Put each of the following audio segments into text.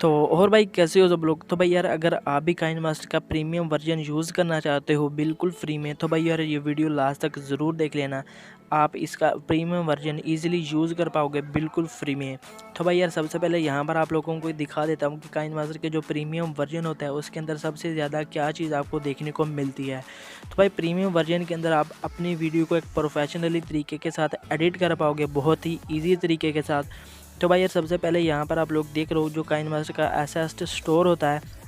तो और भाई कैसे हो सब लोग। तो भाई यार अगर आप भी काइनमास्टर का प्रीमियम वर्जन यूज़ करना चाहते हो बिल्कुल फ्री में, तो भाई यार ये वीडियो लास्ट तक ज़रूर देख लेना। आप इसका प्रीमियम वर्जन इजीली यूज़ कर पाओगे बिल्कुल फ्री में। तो भाई यार सबसे पहले यहाँ पर आप लोगों को दिखा देता हूँ कि काइनमास्टर के जो प्रीमियम वर्जन होता है उसके अंदर सबसे ज़्यादा क्या चीज़ आपको देखने को मिलती है। तो भाई प्रीमियम वर्जन के अंदर आप अपनी वीडियो को एक प्रोफेशनली तरीके के साथ एडिट कर पाओगे बहुत ही ईजी तरीके के साथ। तो भाई यार सबसे पहले यहाँ पर आप लोग देख रहे हो जो काइनमास्टर का एसेस्ट स्टोर होता है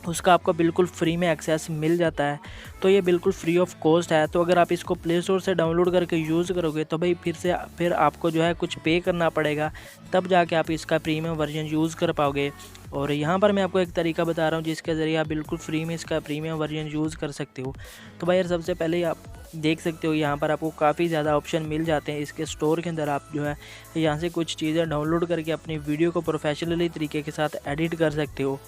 उसका आपको बिल्कुल फ्री में एक्सेस मिल जाता है। तो ये बिल्कुल फ्री ऑफ कॉस्ट है। तो अगर आप इसको प्ले स्टोर से डाउनलोड करके यूज़ करोगे तो भाई फिर आपको जो है कुछ पे करना पड़ेगा, तब जाके आप इसका प्रीमियम वर्जन यूज़ कर पाओगे। और यहाँ पर मैं आपको एक तरीका बता रहा हूँ जिसके ज़रिए आप बिल्कुल फ्री में इसका प्रीमियम वर्जन यूज़ कर सकते हो। तो भाई यार सबसे पहले आप देख सकते हो यहाँ पर आपको काफ़ी ज़्यादा ऑप्शन मिल जाते हैं इसके स्टोर के अंदर। आप जो है यहाँ से कुछ चीज़ें डाउनलोड करके अपनी वीडियो को प्रोफेशनली तरीके के साथ एडिट कर सकते हो।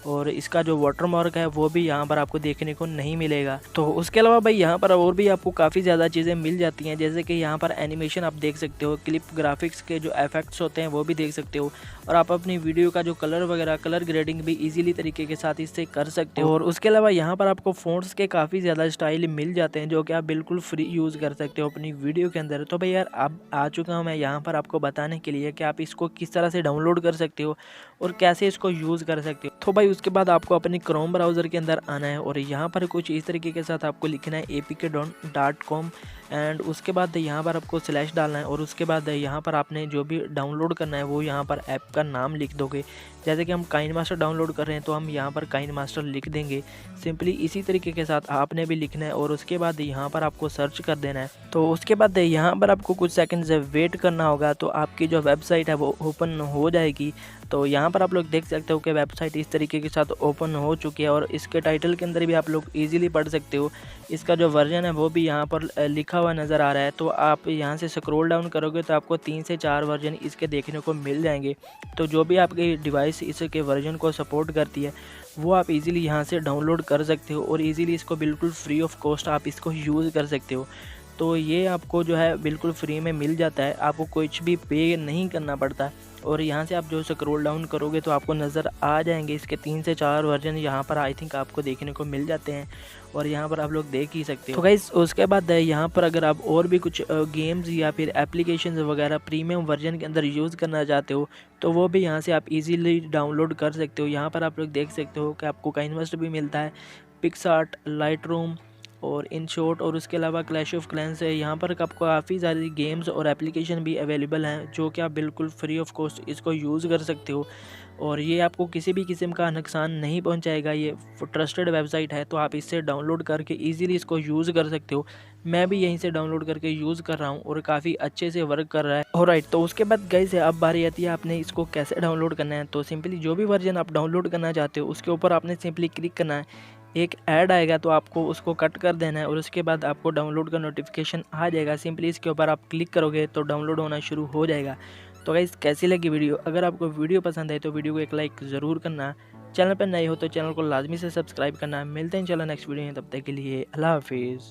और इसका जो वाटरमार्क है वो भी यहाँ पर आपको देखने को नहीं मिलेगा। तो उसके अलावा भाई यहाँ पर और भी आपको काफ़ी ज़्यादा चीज़ें मिल जाती हैं, जैसे कि यहाँ पर एनिमेशन आप देख सकते हो, क्लिप ग्राफिक्स के जो इफेक्ट्स होते हैं वो भी देख सकते हो। और आप अपनी वीडियो का जो कलर वगैरह कलर ग्रेडिंग भी इजीली तरीके के साथ इससे कर सकते हो। और उसके अलावा यहाँ पर आपको फ़ॉन्ट्स के काफ़ी ज़्यादा स्टाइल मिल जाते हैं जो कि आप बिल्कुल फ्री यूज़ कर सकते हो अपनी वीडियो के अंदर। तो भाई यार अब आ चुका हूँ मैं यहाँ पर आपको बताने के लिए कि आप इसको किस तरह से डाउनलोड कर सकते हो और कैसे इसको यूज़ कर सकते हो। तो भाई उसके बाद आपको अपने क्रोम ब्राउज़र के अंदर आना है और यहाँ पर कुछ इस तरीके के साथ आपको लिखना है apk.com एंड उसके बाद यहाँ पर आपको स्लैश डालना है और उसके बाद यहाँ पर आपने जो भी डाउनलोड करना है वो यहाँ पर ऐप का नाम लिख दोगे। जैसे कि हम काइनमास्टर डाउनलोड कर रहे हैं तो हम यहाँ पर काइनमास्टर लिख देंगे। सिंपली इसी तरीके के साथ आपने भी लिखना है और उसके बाद यहाँ पर आपको सर्च कर देना है। तो उसके बाद यहाँ पर आपको कुछ सेकंड वेट करना होगा तो आपकी जो वेबसाइट है वो ओपन हो जाएगी। तो यहाँ पर आप लोग देख सकते हो कि वेबसाइट इस तरीके के साथ ओपन हो चुकी है और इसके टाइटल के अंदर भी आप लोग इजीली पढ़ सकते हो। इसका जो वर्जन है वो भी यहाँ पर लिखा हुआ नज़र आ रहा है। तो आप यहाँ से स्क्रॉल डाउन करोगे तो आपको 3 से 4 वर्जन इसके देखने को मिल जाएंगे। तो जो भी आपकी डिवाइस इसके वर्जन को सपोर्ट करती है वो आप इजीली यहाँ से डाउनलोड कर सकते हो और इजीली इसको बिल्कुल फ्री ऑफ कॉस्ट आप इसको यूज़ कर सकते हो। तो ये आपको जो है बिल्कुल फ्री में मिल जाता है, आपको कुछ भी पे नहीं करना पड़ता। और यहाँ से आप जो स्क्रॉल डाउन करोगे तो आपको नज़र आ जाएंगे इसके 3 से 4 वर्जन यहाँ पर आई थिंक आपको देखने को मिल जाते हैं और यहाँ पर आप लोग देख ही सकते हो। तो गाइस उसके बाद यहाँ पर अगर आप और भी कुछ गेम्स या फिर एप्लीकेशंस वगैरह प्रीमियम वर्जन के अंदर यूज़ करना चाहते हो तो वो भी यहाँ से आप इजीली डाउनलोड कर सकते हो। यहाँ पर आप लोग देख सकते हो कि आपको काइनमास्टर भी मिलता है, पिक्सआर्ट, लाइटरूम और इन शॉर्ट और उसके अलावा क्लैश ऑफ क्लैंस है। यहाँ पर आपको काफ़ी सारी गेम्स और एप्लीकेशन भी अवेलेबल हैं जो कि आप बिल्कुल फ्री ऑफ कॉस्ट इसको यूज़ कर सकते हो और ये आपको किसी भी किस्म का नुकसान नहीं पहुँचाएगा। ये ट्रस्टेड वेबसाइट है तो आप इससे डाउनलोड करके ईजिली इसको यूज़ कर सकते हो। मैं भी यहीं से डाउनलोड करके यूज़ कर रहा हूँ और काफ़ी अच्छे से वर्क कर रहा है। ऑलराइट, तो उसके बाद गाइस अब बारी आती है आपने इसको कैसे डाउनलोड करना है। तो सिंपली जो भी वर्जन आप डाउनलोड करना चाहते हो उसके ऊपर आपने सिंपली क्लिक करना है, एक ऐड आएगा तो आपको उसको कट कर देना है और उसके बाद आपको डाउनलोड का नोटिफिकेशन आ जाएगा। सिंपली इसके ऊपर आप क्लिक करोगे तो डाउनलोड होना शुरू हो जाएगा। तो गाइस कैसी लगी वीडियो, अगर आपको वीडियो पसंद है तो वीडियो को एक लाइक ज़रूर करना, चैनल पर नए हो तो चैनल को लाजमी से सब्सक्राइब करना। मिलते हैं इंशाल्लाह नेक्स्ट वीडियो में, तब तक के लिए अल्लाह हाफिज़।